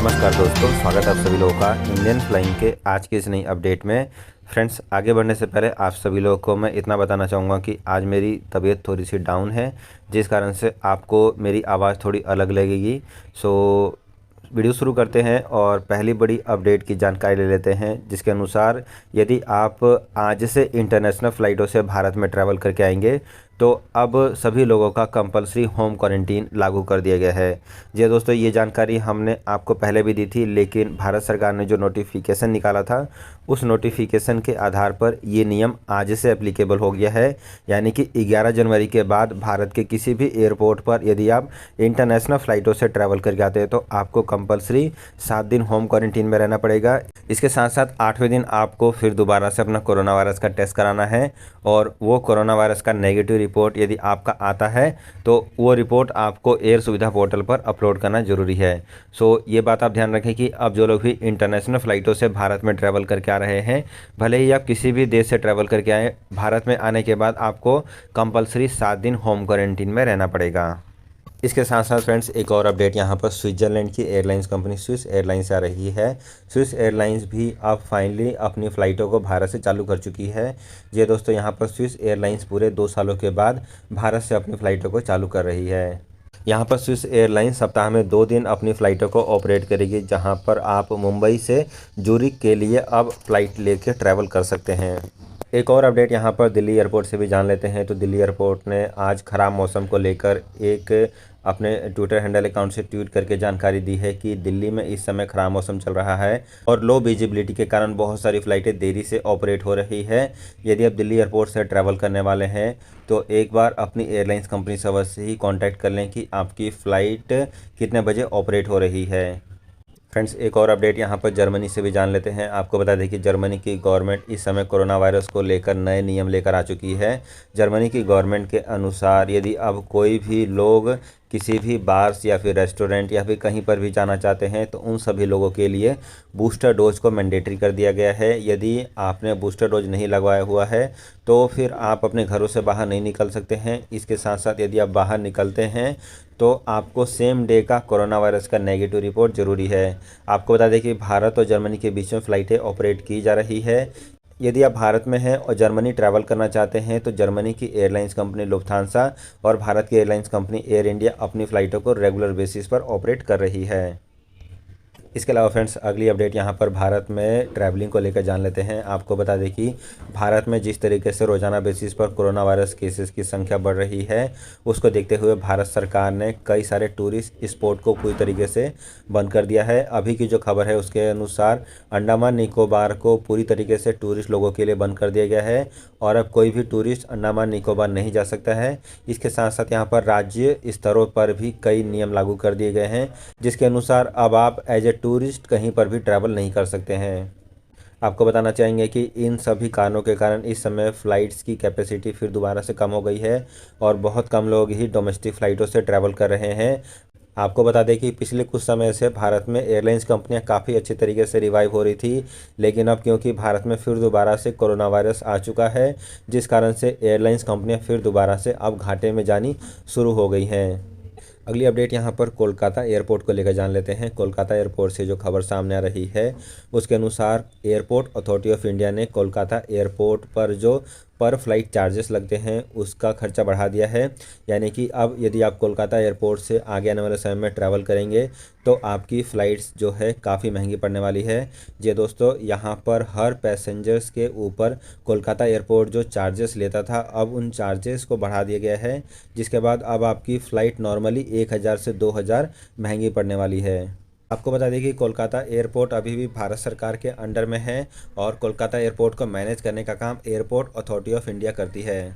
नमस्कार दोस्तों, स्वागत है आप सभी लोगों का इंडियन फ्लाइंग के आज की इस नई अपडेट में। फ्रेंड्स, आगे बढ़ने से पहले आप सभी लोगों को मैं इतना बताना चाहूँगा कि आज मेरी तबीयत थोड़ी सी डाउन है, जिस कारण से आपको मेरी आवाज़ थोड़ी अलग लगेगी। सो वीडियो शुरू करते हैं और पहली बड़ी अपडेट की जानकारी ले लेते हैं, जिसके अनुसार यदि आप आज से इंटरनेशनल फ़्लाइटों से भारत में ट्रैवल करके आएंगे तो अब सभी लोगों का कंपलसरी होम क्वारंटीन लागू कर दिया गया है। जी दोस्तों, ये जानकारी हमने आपको पहले भी दी थी, लेकिन भारत सरकार ने जो नोटिफिकेशन निकाला था उस नोटिफिकेशन के आधार पर ये नियम आज से एप्लीकेबल हो गया है। यानी कि 11 जनवरी के बाद भारत के किसी भी एयरपोर्ट पर यदि आप इंटरनेशनल फ़्लाइटों से ट्रैवल करके आते हैं तो आपको कंपलसरी 7 दिन होम क्वारंटीन में रहना पड़ेगा। इसके साथ साथ 8वें दिन आपको फिर दोबारा से अपना कोरोना वायरस का टेस्ट कराना है, और वो कोरोना वायरस का नेगेटिव रिपोर्ट यदि आपका आता है तो वो रिपोर्ट आपको एयर सुविधा पोर्टल पर अपलोड करना जरूरी है। सो ये बात आप ध्यान रखें कि अब जो लोग भी इंटरनेशनल फ़्लाइटों से भारत में ट्रैवल करके आ रहे हैं, भले ही आप किसी भी देश से ट्रैवल करके आए, भारत में आने के बाद आपको कंपलसरी 7 दिन होम क्वारंटीन में रहना पड़ेगा। इसके साथ साथ फ्रेंड्स, एक और अपडेट यहाँ पर स्विट्ज़रलैंड की एयरलाइंस कंपनी स्विस एयरलाइंस आ रही है। स्विस एयरलाइंस भी अब फाइनली अपनी फ़्लाइटों को भारत से चालू कर चुकी है। जी दोस्तों, यहाँ पर स्विस एयरलाइंस पूरे 2 सालों के बाद भारत से अपनी फ़्लाइटों को चालू कर रही है। यहाँ पर स्विस एयरलाइंस सप्ताह में 2 दिन अपनी फ़्लाइटों को ऑपरेट करेगी, जहाँ पर आप मुंबई से जूरिक के लिए अब फ़्लाइट लेकर ट्रैवल कर सकते हैं। एक और अपडेट यहाँ पर दिल्ली एयरपोर्ट से भी जान लेते हैं। तो दिल्ली एयरपोर्ट ने आज ख़राब मौसम को लेकर एक अपने ट्विटर हैंडल अकाउंट से ट्वीट करके जानकारी दी है कि दिल्ली में इस समय ख़राब मौसम चल रहा है और लो विजिबिलिटी के कारण बहुत सारी फ़्लाइटें देरी से ऑपरेट हो रही है। यदि आप दिल्ली एयरपोर्ट से ट्रैवल करने वाले हैं तो एक बार अपनी एयरलाइंस कंपनी से अवश्य ही कॉन्टैक्ट कर लें कि आपकी फ़्लाइट कितने बजे ऑपरेट हो रही है। फ्रेंड्स, एक और अपडेट यहाँ पर जर्मनी से भी जान लेते हैं। आपको बता दें कि जर्मनी की गवर्नमेंट इस समय कोरोना वायरस को लेकर नए नियम लेकर आ चुकी है। जर्मनी की गवर्नमेंट के अनुसार यदि अब कोई भी लोग किसी भी बार्स या फिर रेस्टोरेंट या फिर कहीं पर भी जाना चाहते हैं तो उन सभी लोगों के लिए बूस्टर डोज को मैंडेटरी कर दिया गया है। यदि आपने बूस्टर डोज नहीं लगवाया हुआ है तो फिर आप अपने घरों से बाहर नहीं निकल सकते हैं। इसके साथ साथ यदि आप बाहर निकलते हैं तो आपको सेम डे का कोरोना वायरस का नेगेटिव रिपोर्ट ज़रूरी है। आपको बता दें कि भारत और जर्मनी के बीच में फ़्लाइटें ऑपरेट की जा रही है। यदि आप भारत में हैं और जर्मनी ट्रैवल करना चाहते हैं तो जर्मनी की एयरलाइंस कंपनी लुफ्थांसा और भारत की एयरलाइंस कंपनी एयर इंडिया अपनी फ़्लाइटों को रेगुलर बेसिस पर ऑपरेट कर रही है। इसके अलावा फ्रेंड्स, अगली अपडेट यहाँ पर भारत में ट्रैवलिंग को लेकर जान लेते हैं। आपको बता दें कि भारत में जिस तरीके से रोज़ाना बेसिस पर कोरोना वायरस केसेस की संख्या बढ़ रही है, उसको देखते हुए भारत सरकार ने कई सारे टूरिस्ट स्पॉट को पूरी तरीके से बंद कर दिया है। अभी की जो खबर है उसके अनुसार अंडमान निकोबार को पूरी तरीके से टूरिस्ट लोगों के लिए बंद कर दिया गया है और अब कोई भी टूरिस्ट अंडमान निकोबार नहीं जा सकता है। इसके साथ साथ यहाँ पर राज्य स्तरों पर भी कई नियम लागू कर दिए गए हैं, जिसके अनुसार अब आप एज ए टूरिस्ट कहीं पर भी ट्रैवल नहीं कर सकते हैं। आपको बताना चाहेंगे कि इन सभी कारणों के कारण इस समय फ़्लाइट्स की कैपेसिटी फिर दोबारा से कम हो गई है और बहुत कम लोग ही डोमेस्टिक फ़्लाइटों से ट्रैवल कर रहे हैं। आपको बता दें कि पिछले कुछ समय से भारत में एयरलाइंस कंपनियां काफ़ी अच्छे तरीके से रिवाइव हो रही थी, लेकिन अब क्योंकि भारत में फिर दोबारा से कोरोना वायरस आ चुका है, जिस कारण से एयरलाइंस कंपनियां फिर दोबारा से अब घाटे में जानी शुरू हो गई हैं। अगली अपडेट यहाँ पर कोलकाता एयरपोर्ट को लेकर जान लेते हैं। कोलकाता एयरपोर्ट से जो खबर सामने आ रही है उसके अनुसार एयरपोर्ट अथॉरिटी ऑफ इंडिया ने कोलकाता एयरपोर्ट पर जो पर फ्लाइट चार्जेस लगते हैं उसका खर्चा बढ़ा दिया है। यानी कि अब यदि आप कोलकाता एयरपोर्ट से आगे आने वाले समय में ट्रैवल करेंगे तो आपकी फ़्लाइट्स जो है काफ़ी महंगी पड़ने वाली है। जी दोस्तों, यहाँ पर हर पैसेंजर्स के ऊपर कोलकाता एयरपोर्ट जो चार्जेस लेता था अब उन चार्जेस को बढ़ा दिया गया है, जिसके बाद अब आपकी फ़्लाइट नॉर्मली 1000 से 2000 महंगी पड़ने वाली है। आपको बता दें कि कोलकाता एयरपोर्ट अभी भी भारत सरकार के अंडर में है और कोलकाता एयरपोर्ट को मैनेज करने का काम एयरपोर्ट अथॉरिटी ऑफ इंडिया करती है।